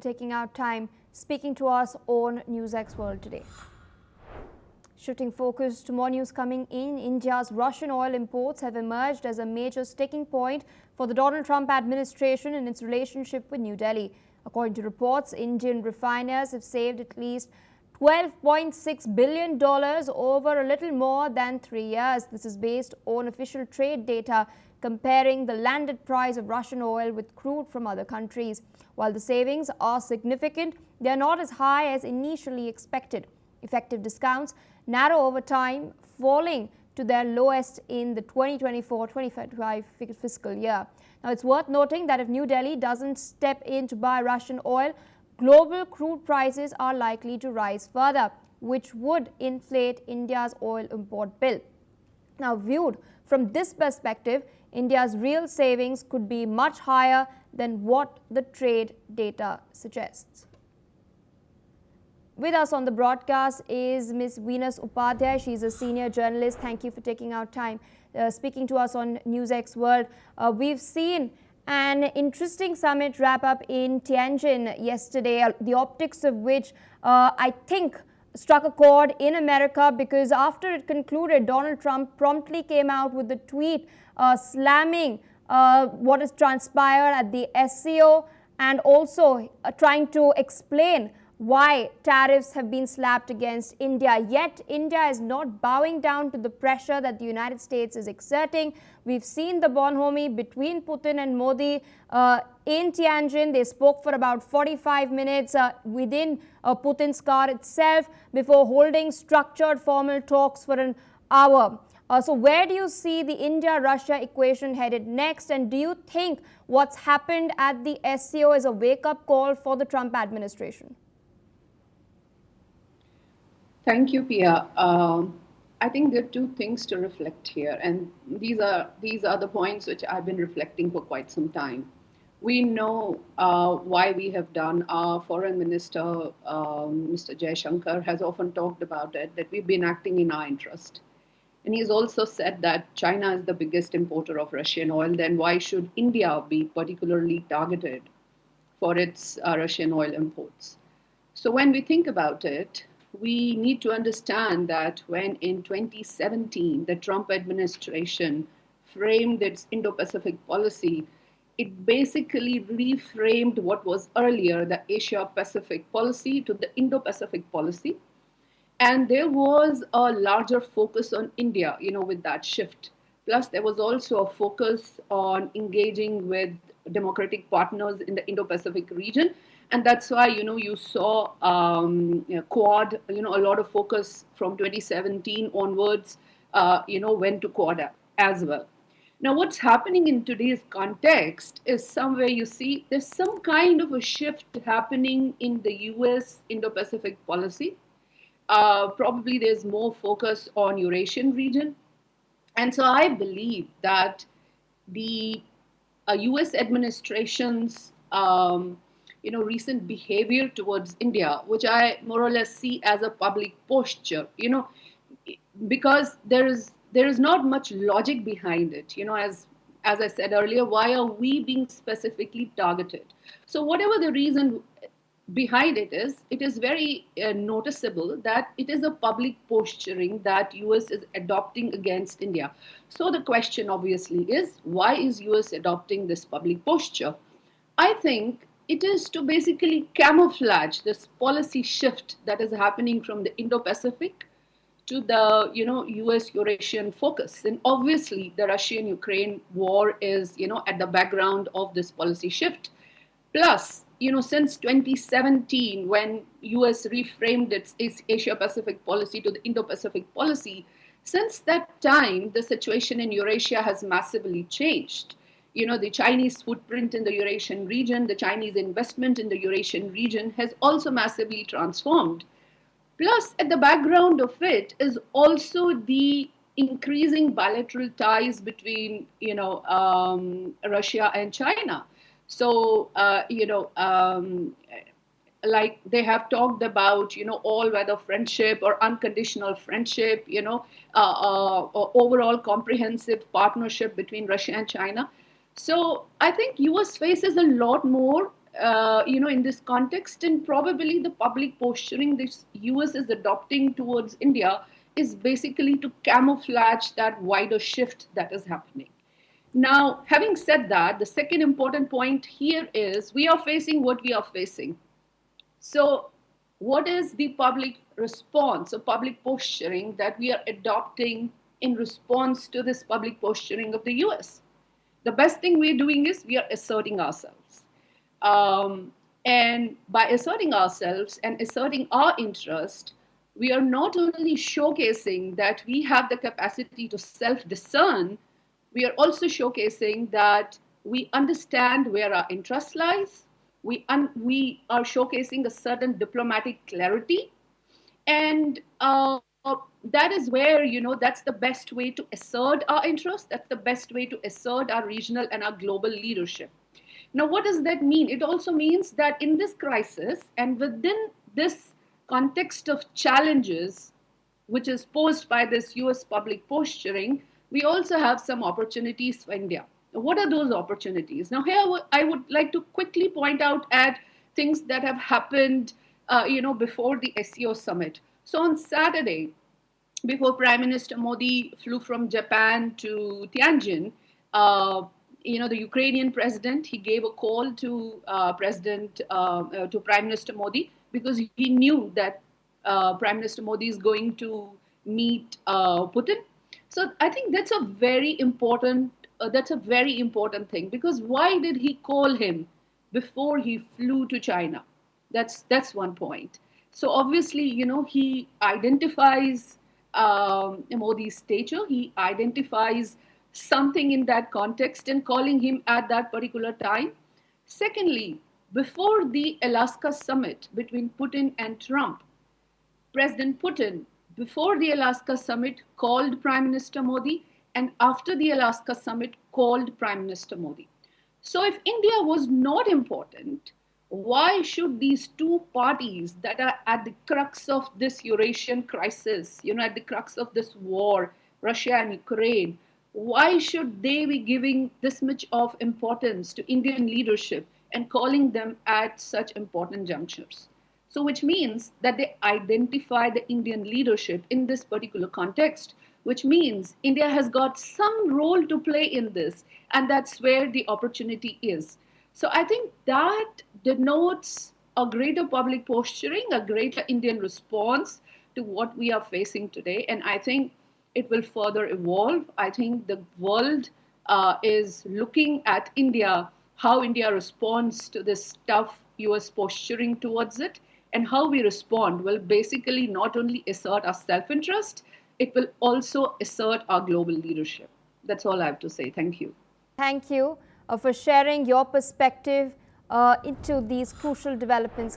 Taking out time speaking to us on NewsX World today. Shifting focus to more news coming in, India's Russian oil imports have emerged as a major sticking point for the Donald Trump administration in its relationship with New Delhi. According to reports, Indian refiners have saved at least $12.6 billion over a little more than 3 years. This is based on official trade data comparing the landed price of Russian oil with crude from other countries. While the savings are significant, they are not as high as initially expected. Effective discounts narrow over time, falling to their lowest in the 2024-25 fiscal year. Now, it's worth noting that if New Delhi doesn't step in to buy Russian oil, global crude prices are likely to rise further, which would inflate India's oil import bill. Now, viewed from this perspective, India's real savings could be much higher than what the trade data suggests. With us on the broadcast is Ms. Venus Upadhyay. She's a senior journalist. Thank you for taking out time speaking to us on NewsX World. We've seen an interesting summit wrap up in Tianjin yesterday, the optics of which I think struck a chord in America, because after it concluded, Donald Trump promptly came out with a tweet slamming what has transpired at the SCO and also trying to explain why tariffs have been slapped against India. Yet India is not bowing down to the pressure that the United States is exerting. We've seen the bonhomie between Putin and Modi in Tianjin. They spoke for about 45 minutes within Putin's car itself before holding structured formal talks for an hour. So where do you see the India-Russia equation headed next? And do you think what's happened at the SCO is a wake-up call for the Trump administration? Thank you, Pia. I think there are two things to reflect here, and these are the points which I've been reflecting for quite some time. We know why we have done. Our foreign minister, Mr. Jaishankar, has often talked about it, that we've been acting in our interest. And he's also said that China is the biggest importer of Russian oil. Then why should India be particularly targeted for its Russian oil imports? So when we think about it, we need to understand that when in 2017 the Trump administration framed its Indo-Pacific policy, it basically reframed what was earlier the Asia-Pacific policy to the Indo-Pacific policy. And there was a larger focus on India, with that shift. Plus, there was also a focus on engaging with democratic partners in the Indo-Pacific region. And that's why, you saw Quad, a lot of focus from 2017 onwards, went to Quad as well. Now, what's happening in today's context is somewhere you see there's some kind of a shift happening in the US Indo-Pacific policy. Probably there's more focus on Eurasian region. And so I believe that the US administration's recent behavior towards India, which I more or less see as a public posture, because there is not much logic behind it. As I said earlier, why are we being specifically targeted? So whatever the reason behind it is very noticeable that it is a public posturing that US is adopting against India. So the question obviously is, why is US adopting this public posture? I think it is to basically camouflage this policy shift that is happening from the Indo-Pacific to the US Eurasian focus. And obviously the Russian-Ukraine war is at the background of this policy shift. Plus, since 2017, when US reframed its Asia-Pacific policy to the Indo-Pacific policy, since that time, the situation in Eurasia has massively changed. The Chinese footprint in the Eurasian region, the Chinese investment in the Eurasian region has also massively transformed. Plus, at the background of it is also the increasing bilateral ties between, Russia and China. So, like they have talked about, all-weather friendship or unconditional friendship, overall comprehensive partnership between Russia and China. So I think US faces a lot more in this context, and probably the public posturing this US is adopting towards India is basically to camouflage that wider shift that is happening. Now, having said that, the second important point here is we are facing what we are facing. So, what is the public response or public posturing that we are adopting in response to this public posturing of the US? The best thing we're doing is we are asserting ourselves. And by asserting ourselves and asserting our interest, we are not only showcasing that we have the capacity to self discern, we are also showcasing that we understand where our interest lies. We are showcasing a certain diplomatic clarity. And that is where, that's the best way to assert our interest. That's the best way to assert our regional and our global leadership. Now, what does that mean? It also means that in this crisis and within this context of challenges, which is posed by this US public posturing, we also have some opportunities for India. What are those opportunities? Now, here I would like to quickly point out at things that have happened, before the SEO summit. So on Saturday, before Prime Minister Modi flew from Japan to Tianjin, the Ukrainian president, he gave a call to to Prime Minister Modi, because he knew that Prime Minister Modi is going to meet Putin. So I think that's a very important thing, because why did he call him before he flew to China? That's one point. So obviously, he identifies Modi's stature. He identifies something in that context and calling him at that particular time. Secondly, before the Alaska summit between Putin and Trump, President Putin, before the Alaska summit, called Prime Minister Modi, and after the Alaska summit, called Prime Minister Modi. So, if India was not important, why should these two parties that are at the crux of this Eurasian crisis, at the crux of this war, Russia and Ukraine, why should they be giving this much of importance to Indian leadership and calling them at such important junctures? So, which means that they identify the Indian leadership in this particular context, which means India has got some role to play in this, and that's where the opportunity is. So, I think that denotes a greater public posturing, a greater Indian response to what we are facing today. And I think it will further evolve. I think the world is looking at India, how India responds to this tough US posturing towards it, and how we respond will basically not only assert our self interest, it will also assert our global leadership. That's all I have to say. Thank you. Thank you for sharing your perspective into these crucial developments